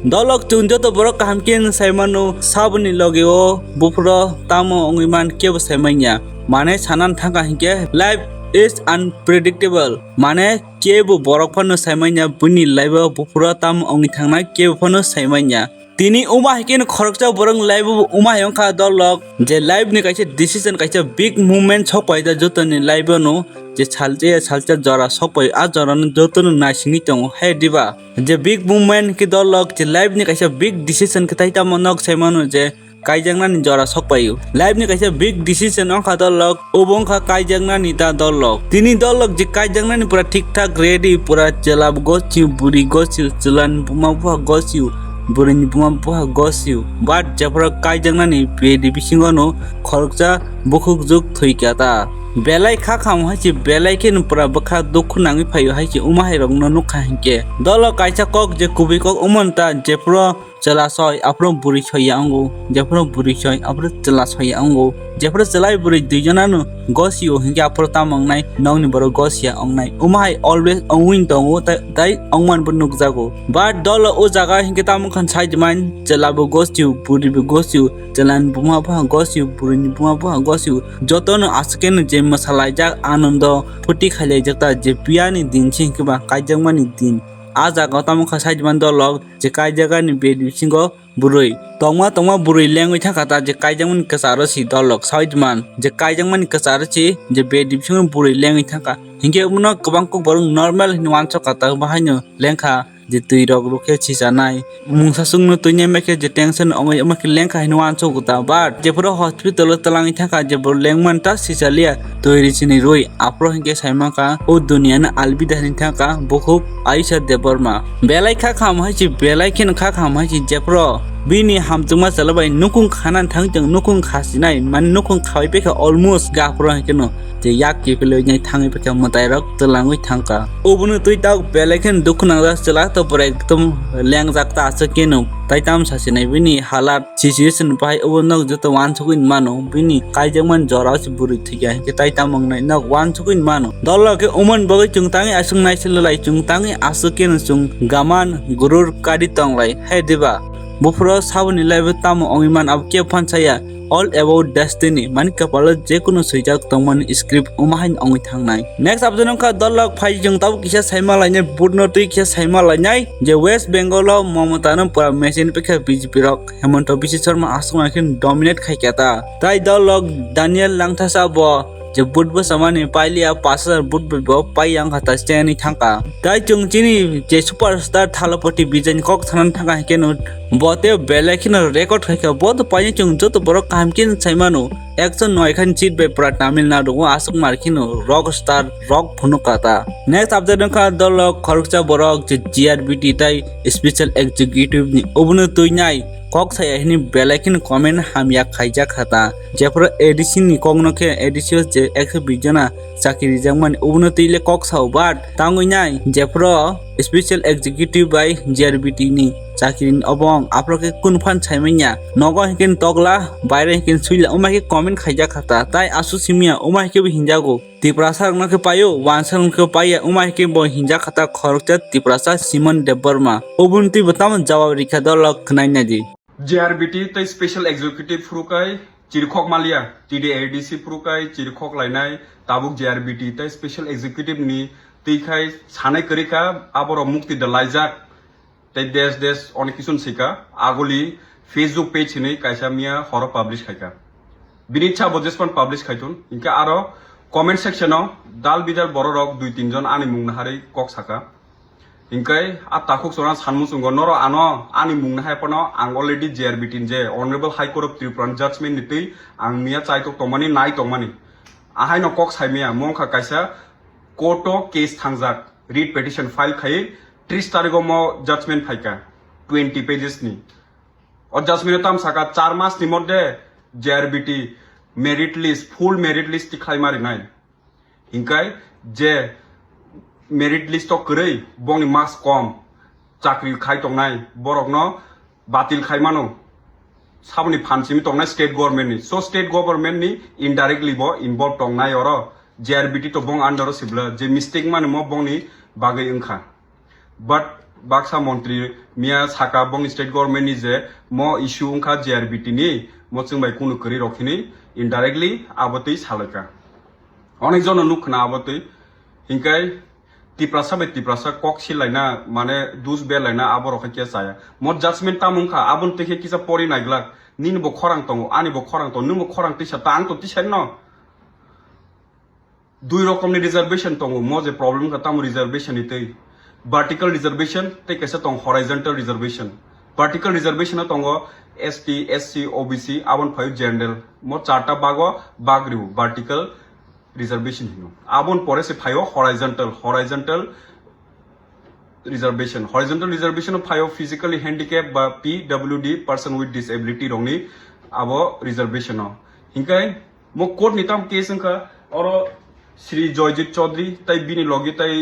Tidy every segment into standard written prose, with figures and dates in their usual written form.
Dolok tunjo to borok hamkin saimanu sabuni logio bufro tamo ongiman kebo saimanya. Mane sanan thanga hinke life is unpredictable. Mane kebo borok phano saimanya buni life bufro tam ongi thangna kebo phano saimanya. Tini uma hikin khorokcha borong life uma yongkha dolok je life ni kaise decision kaise big movement chopai da jotoni life no je chalcha jara sopai a jara no jotoni nasini tong he diba je big movement ki dolok je life ni kaise big decision ki taita monok saimanu je kaijangna ni jara sopai life ni kaise big decision ongkha dolok obongkha kaijangna ni ta dolok tini dolok je kaijangna ni pura thik thak ready pura chelab gochi buri gochi chelan buma bua gochi burini buma bua gochi but japra kaijangna ni pedi bisingo no khorokcha bukhuk juk thoikata belai kha kham hachi belai ken pura bakha dukhu nangi phayo hachi uma hairok no nukha hinke dolo kaisa kok je kubi kok umonta je pro chala soi apro buri soya ango je pro buri soi apro chala soya ango je pro chalai buri duijona no gosio hinke apro tamang nai nongni boro gosia ongnai uma hai always ongwin tongo tai ongman bu nukjago but dolo o jaga hinke tamang khan side man chala bu gosio buri bu gosio chalan buma bha gosio burini buma bha gosio jotono asken je masalai jak आनंद फुटी खाले जता जे पियानी दिन सिंकबा काइजंगमानि दिन आजा गौतम खसाइ मन दलग जे काइजगानि बेदि सिंगो बुरै तंमा बुरै लेंगै थाखाता जे काइजंगमनि कसारो सि दलग साइजमान जे काइजंगमनि कसारो सि जे बेदि सिंगो बुरै लेंगै थाखा हिंगे उनो गोबां को बरं नॉर्मल हिनवानस काता बाहायनो लेंखा जे तै रग रुखे छिसानाय मुंसा सुंगनो तैने मेके जे टेंशन अंगै अमके लेंखा हिनवानस गुता बाट जेफोर हॉस्पिटल तलांगै थाखा जे बर लेंगमान ता सिसालिया तैरि सिनि रोय आप्रो हिंगे साइमाका ओ दुनियाना आलबिदानि थाखा बहु आयुषा देबरमा बेलायखा खामहायसि बेलायखेन खा खामहायसि जेफ्रो बिनि हामजुमा चलबाय नुकुं खानान थांजों नुकुं खासिनाय मान नुकुं खावै पेखा अलमोस्ट गाफ्रो हिकेनो जे याक केफेलै नै थाङै पेखा मतायरक तलांगै थांका ओबुनु तुइता बेलायखेन दुखुनांगा चला तो पर एकदम ल्याङजाक्ता आसकेनो ताइताम सासिनाय बिनि हालात सिचुएशन बाय ओबनक जतो वानसुगिन मानो बिनि काइजंमान जरास बुरि थिया के ताइताम मंगनाय नक वानसुगिन मानो दलके उमन बगै चुंताङै आसुंनाय सिललाय चुंताङै आसकेन सुं गामान गुरुर कादि तंलाय हे देबा बुफ्रो साबनि लाइव ताम अंगिमान अब के फानसाया all about destiny man kapalo je kuno suijak tongman script umahain ongi thangnai next abjonong kha dolok phai jong tab kisa saima lainai budno tui kisa saima lainai je west bengal lo mamata nam pura machine pekha bjp rok hemanto bisi sharma asma khin dominate khaikata tai dolok daniel langthasa bo je budbo samani pailia 5000 budbo bo paiyang khata steni thangka tai chungchini je superstar thalapoti bijan kok thanan thanga hekeno bote belekhin record khaika bod paini chung joto boro kamkin saimano 109 khan chit be pra tamil nadu asuk markino rock star rock phunukata next update kha dolok khorukcha borok je grbt tai special executive ni obunu tuinai kok saya ini belekin komen hamya kaijak khata jepro edition ni kongnoke edition je 120 jana chakiri jangman ubunoti le kok sau bat tanguinai jepro special executive by grbt ni chakiri obong aproke kun fan chaimanya nogo hikin togla baire hikin suila umake comment kaijak khata tai asu simia umake bi hinjago tiprasa nake payo wansang ke paya umake bo hinja khata khorokcha tiprasa simon debbarma ubunti batam jawab rikha dolok khnai ji JRBT tai special executive frukai chirkhok malia TDADC frukai chirkhok lainai tabuk JRBT tai special executive ni teikhai sanai korika aboro mukti dalaijak tai des onekisun sika agoli Facebook page ni kaisa mia horo publish khaika bini cha bojespan publish khaitun inka aro comment section o dal bidar bororok 2-3 jon ani mungna hari kok saka इंकै आ ताखुक सोना सानमु सुंगो नरो आनो आनि मुंगना हायपनो आं already JRBT जे honourable high court of Tripura judgement नितै आं मिया चाइतो तंमानि नाय तंमानि आहायनो कक साइमिया मंखा कायसा कोर्टो केस थांजाक रिट पिटिशन फाइल खाय 30 तारिखो म जजमेंट फाइका 20 पेजेस नि और जजमेंट ताम साका 4 मास नि मध्य JRBT merit list full merit list तिखाय मारि नाय इंकै जे मेरिट लिस्ट करै बंनि मार्क्स कम चाकरी खाय तंनाय बरकनो बातिल खायमानो साबनि फानसिमि तंनाय स्टेट गवर्नमेंट नि सो स्टेट गवर्नमेंट नि इनडायरेक्टली बो इनवॉल्व तंनाय और JRBT तो बंग अंडर सिबला जे मिस्टेक माने म बंनि बागै ओंखा but Baksa Montri Mia Saka Bong State Government is a more issue unka JRBT ni mochung by kunu kari rokhini indirectly abotei salaka. অনেকজন লোক না আবতে হিংকাই তিপ্রাসা কক সিলাইনা মানে দুস বেলাইনা আবর রখাকিয়া চায়া মত জাজমেন্ট তামুংখা আবন তেখে কিসা পরি নাইগ্লাক নিন বো খরাং তং আনি বো খরাং তং নুম খরাং তিসা তা আং তো তিসাই ন দুই রকমনি রিজার্ভেশন তং মো যে প্রবলেম কা তাম রিজার্ভেশন ইতে ভার্টিক্যাল রিজার্ভেশন তে কেসা তং হরাইজন্টাল রিজার্ভেশন ভার্টিক্যাল রিজার্ভেশন তং ST SC OBC আবন ফাইভ জেনারেল মো চারটা বাগরিউ vertical reservation hino abon pore se phayo horizontal reservation phayo physically handicapped ba PWD person with disability rongni abo reservation hinkai mo court nitam case ka oro Shri Joyjit Chaudhary tai bini logi tai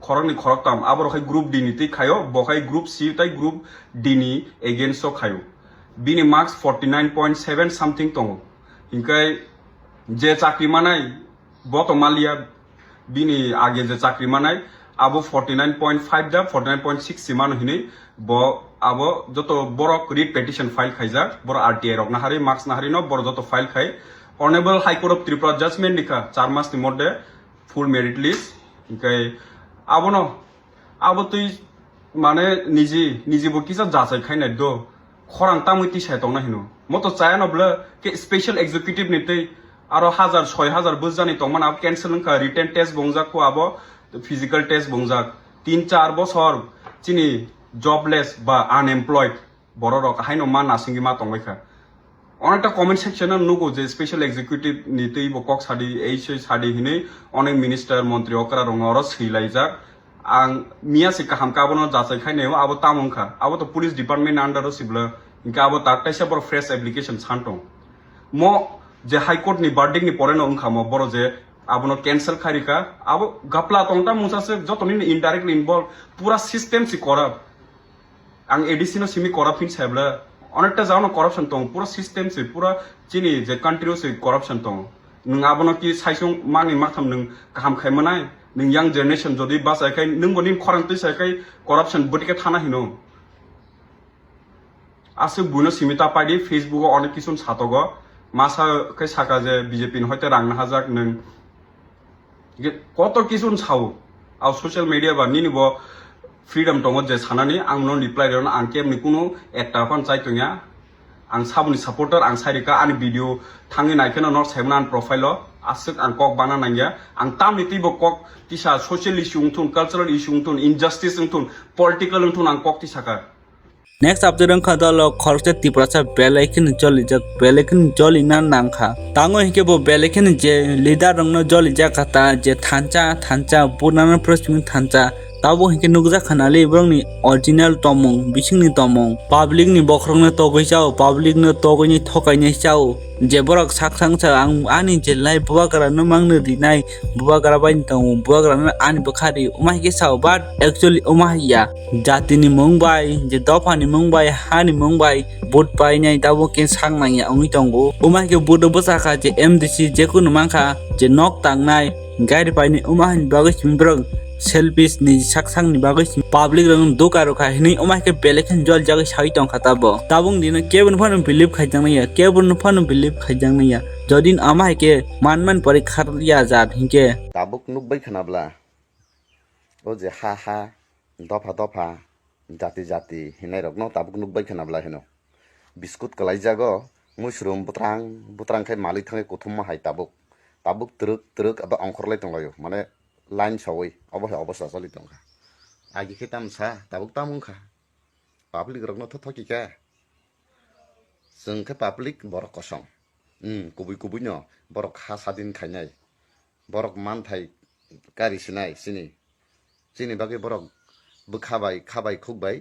khoraktam abor khai group D ni tai khayo bokai group C tai group D ni against so khayo bini marks 49.7 something tongo hinkai je chakri manai বত মালিয়া বিনি আগে যে চাকরি মানাই আবো 49.5 দা 49.6 সিমান হিনি ব আবো যত বড় রিট পেটিশন ফাইল খাইজা বড় RTI রক নাহারি মার্কস নাহারি ন বড় যত ফাইল খাই honourable high court of Tripura judgment লিখা 4 মাস নি মধ্যে ফুল মেরিট লিস্ট ইনকাই আবো ন আবো তুই মানে নিজি বো কিসা যাচাই খাইনাই দো খরাং তামুইতি সাইতং না হিনো মতো চায়া নবলে কে স্পেশাল এক্সিকিউটিভ নিতে আরো 1000-6000 বুঝজানি তখন আব ক্যান্সেল কা রিটেন টেস্ট বংজাক কো আবো ফিজিক্যাল টেস্ট বংজাক 3-4 বছর চিনি জবলেস বা আনএমপ্লয়েড বড় রক হাইনো মা নাসিঙ্গি মা তংবাইখা অনেকটা কমেন্ট সেকশনে নুগো যে স্পেশাল এক্সিকিউটিভ নিতেই বকক সাদি এই সেই সাদি হিনে অনেক মিনিস্টার মন্ত্রী অকরা রং অর সিলাইজাক আং মিয়াসি কাহাম কাবনো যাচাই খাইনেও আবো তামংখা আবো তো পুলিশ ডিপার্টমেন্ট আন্ডারও সিবলা ইনকা আবো তাকটাইসা বড় ফ্রেশ অ্যাপ্লিকেশন ছানটং মো যে হাইকোর্ট নি বার্ডিং নি পরে নংখামো বড় যে আবনো ক্যান্সেল খারিকা আবো গাপলা তংটা মুসাসে যতনি ইনডাইরেক্টলি ইনভলভ পুরা সিস্টেম সি করাপ আং এডিসিনো সিমি করাপশন সাইবলা অনেকটা যাওনো করাপশন তং পুরা সিস্টেম সি পুরা চিনি যে কান্ট্রিও সি করাপশন তং নং আবনো কি সাইসং মানি মাথাম নং গাহাম খাইমানাই নং ইয়াং জেনারেশন যদি বাসাইখাই নং বনি খরাংতি সাইখাই করাপশন বটিকে থানা হিনো আছে বুনো সিমিতা পাইদি ফেসবুকে অনেক কিছু ছাতগ মাসা কে সাকা যে বিজেপি হয়তো রাংনা হাজাক নং কত কিছু ছাও আর সোশ্যাল মিডিয়া বা নিনিব ফ্রিডম দङ যে সানানি আং নো রিপ্লাই রেন আং কেমনি কোনো একটা ফান চাইতোয়া আং সাবনি সাপোর্টার আং সাইরিকা আনি ভিডিও থাङि নাইखेनो नर्थ साइमनान प्रफाइल आसक आं कक बाना नांगिया आं तामनि तिबो कक तिसा सोशल इश्यू उंथुन कल्चरल इश्यू उंथुन इनजास्टिस उंथुन पॉलिटिकल उंथुन आं कक तिसाका Next update ang kadalo khorte tiprasa belekin joli na nangkha tango hike bo belekin je leader rongno joli jakata je thancha bunana prosting thancha tabo hike nugja khanali brongni original tomong bisingni tomong public ni bokrongna togoi chao public no togoi ni thokai ni chao je borok saksangcha ang ani je lai buwagara no mangno dinai buwagara bain tong buwagara no ani bukhari umai ke chao but actually umaiya jatini mongbai je dofani mongbai hani mongbai bot pai nai tabo ke sangnai ongi tongo umai ke bodo bosaka je MDC je kuno mangkha je nok tangnai gairi pai ni umai bagoi simbrong selfish ni saksang ni bagoi public rong dokaro kha hini umai ke belekin jol jagai sai tong khatabo tabung dina kebun phanu believe khaijang naya kebun phanu believe khaijang naya jodin amai ke manman parikha ya jat hinke tabuk nukbai khanabla o je ha dofa jati hinai rok no tabuk nukbai khanabla heno biskut kalai jago mushroom butrang khai malik thangai kuthumma hai tabuk truk aba angkhorlai tonglayo mane line sawai obosha chali tongkha agi khitam sa tabuk tamungkha public rok no thoki ka जोंखै public borok kosong kubui no borok ha sadin khainai borok manthai kari sinai sini bagi borok khabai khukbai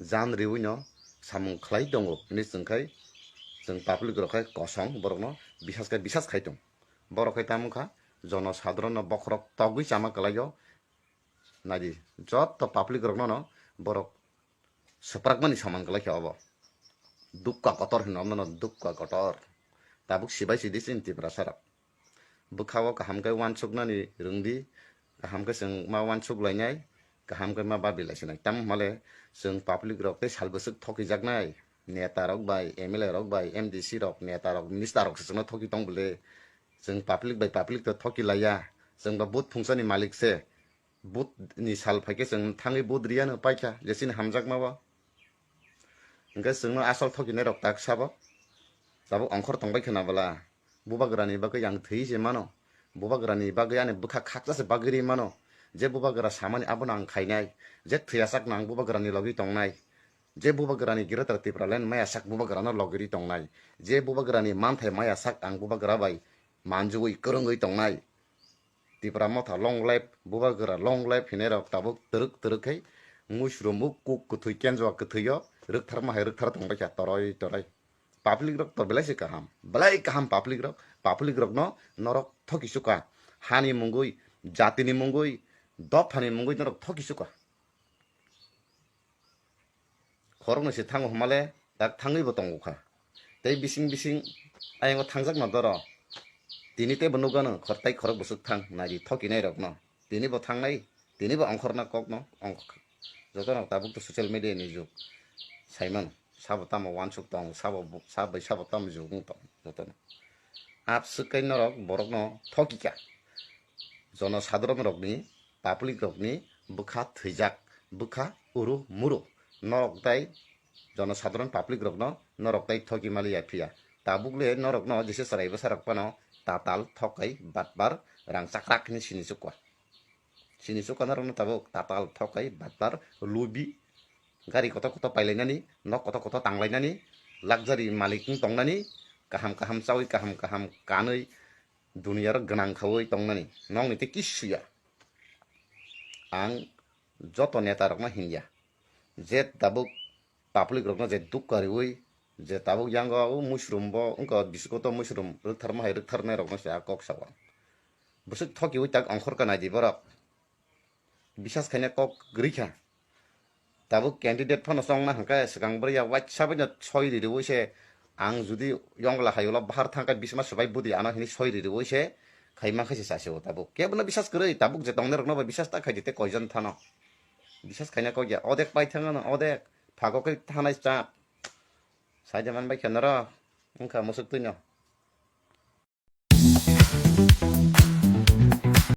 jan riwi no samung khlai dongo ni जोंखै जों public rok khai kosong borok no bisas khaitung borok khai tamungkha jono sadharon no bokrok togui chama kalayo nadi jot to public rok no borok saprakmani saman kalai obo dukka kotor hinamno dukka kotor tabuk sibai sidis inti prasara bukhawo kahamkai wansuk nani rungdi kahamkai sing ma wansuk lainai kahamkai ma babilai sinai tam male जों public रक ते सालबोसो थकिजाकनाय नेता रक bye MLA रक bye MDC रक नेता रक minister रक जोंनो थकि दं बोले जों पाब्लिक बाय पाब्लिक तो थकि लाया जों बा बुथ फुंसानि मालिक से बुथ नि साल फाइके जों थाङै बुथ रियानो पाइखा जेसिन हामजाक माबा ओंखाय जोंनो आसल थकिनाय रक ताक साबो दाबो अंखर तंबाय खोनाबला बुबाग्रानि बागै आं थैजे मानो बुबाग्रानि बागै आने बुखा खाकजासे बागैरि मानो जे बुबाग्रा सामानि आबोना आं खायनाय जे थैयासाक नां बुबाग्रानि लगि तंनाय जे बुबाग्रानि गिरतर तिप्रालेन मायासाक बुबाग्रानो लगि तंनाय जे बुबाग्रानि मानथाय मायासाक आं बुबाग्रा बाय मानजुयै करंगै तंनाय तिप्रा मथा लं लाइफ बुबाग्रा लं लाइफ हिने रक दाबो तरक तरकै मुसरुमु कुक कुथै केनजवा कुथैयो रोखथार माहाय रोखथार तंबाय खा तरय तरय पाब्लिक रक तो बेलाय kaham पाब्लिक रक no नरक थकि सुका हानि मुंगुई जातिनि मुंगुई दफानि मुंगुई नरक थकि सुका खरंनो से थाङो हमाले दा थाङैबो तंगखा तै बिसिं बिसिं आयंग थांजाक न दर दिनि ते बनुगानो खरताय खरक बसुक थां नारि थकिनाय रक न दिनिबो थांनाय दिनिबो अंखरना कक न अंख जतन ताबुक तो सोशल मीडिया नि जुग साइमन साबो तामो वानसुक तंग साबो तामो जुगुं तंग जतन आप सुकै नरक बरक न थकिका जन साधारण रकनि पाब्लिक रकनि बुखा थैजाक बुखा उरु मुरु नरक ताय जन साधारण पाब्लिक रक न नरक ताय थकि मालिया फिया ताबुकले नरक न जिसे सरायबो सारक पानो ताताल थकै बातबार रां चाक्राकनि सिनि सुका नरक न ताबुक ताताल थकै बातबार लुबि गारि कत कत पाइलायनानि न कत कत तांलायनानि लाक्जारि मालिक तंनानि kaham kaham चावै kaham kaham कानै दुनिया गोनां खावै तंनानि नंनि ते किसुया आं जत नेता रकमा हिंया जे ताबुक पाब्लिक रकना जे दुख करिवै जे ताबुक यांगाव मुशरुम बो उनका बिस्को तो मुशरुम रुथार माहाय रुथार नै रकना से कक सावा बसुक थकिवै ताक अंखर का नादि बरक बिसास खायना कक ग्रिखा ताबुक कैंडिडेट फन संना हंका सिगां बरिया वाइट साबैना छय रिवैसे आं जुदि यंगला खायोला बाहार थांका बिसमा सबाय बुदि आना हिनि छय रिवैसे खायमा खायसे सासेव ताबुक केबना बिसास करै ताबुक जे तंने रकना बिसास ता खायदिते कयजन थानो बिसास खायना कय अदेक पाइ थाङा अदेक फागकै थानाय चा साइदमान बाय खेनरा उनका मुसुक तुइनो